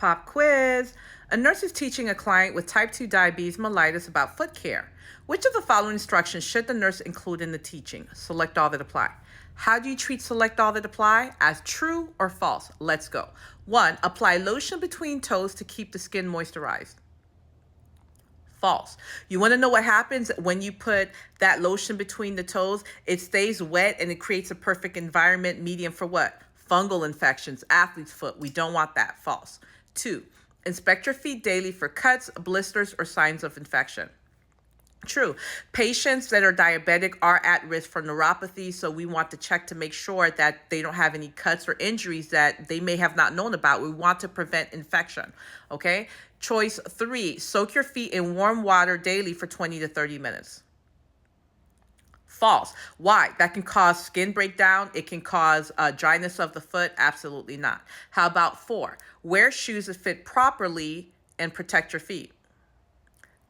Pop quiz. A nurse is teaching a client with type 2 diabetes mellitus about foot care. Which of the following instructions should the nurse include in the teaching? Select all that apply. How do you treat select all that apply? As true or false? Let's go. 1. Apply lotion between toes to keep the skin moisturized. False. You want to know what happens when you put that lotion between the toes? It stays wet and it creates a perfect environment medium for what? Fungal infections, athlete's foot. We don't want that. False. 2. Inspect your feet daily for cuts, blisters, or signs of infection. True. Patients that are diabetic are at risk for neuropathy, so we want to check to make sure that they don't have any cuts or injuries that they may have not known about. We want to prevent infection, okay? Choice 3, soak your feet in warm water daily for 20 to 30 minutes. False. Why? That can cause skin breakdown. It can cause dryness of the foot. Absolutely not. How about 4? Wear shoes that fit properly and protect your feet.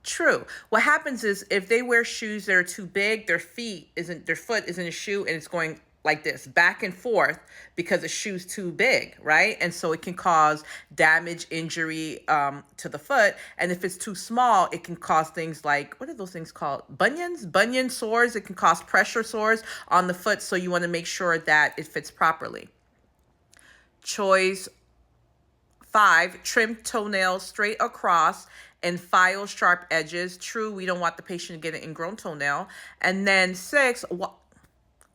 True. What happens is if they wear shoes that are too big, their foot isn't a shoe and it's going like this back and forth because the shoe's too big, right? And so it can cause damage, injury to the foot. And if it's too small, it can cause things like, what are those things called? Bunion sores. It can cause pressure sores on the foot. So you want to make sure that it fits properly. Choice 5, trim toenails straight across and file sharp edges. True, we don't want the patient to get an ingrown toenail. And then 6,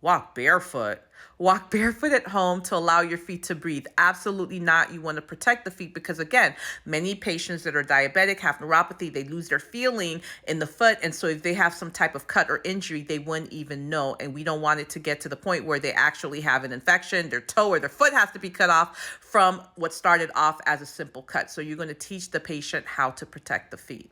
walk barefoot. Walk barefoot at home to allow your feet to breathe. Absolutely not. You want to protect the feet because, again, many patients that are diabetic have neuropathy. They lose their feeling in the foot. And so if they have some type of cut or injury, they wouldn't even know. And we don't want it to get to the point where they actually have an infection. Their toe or their foot has to be cut off from what started off as a simple cut. So you're going to teach the patient how to protect the feet.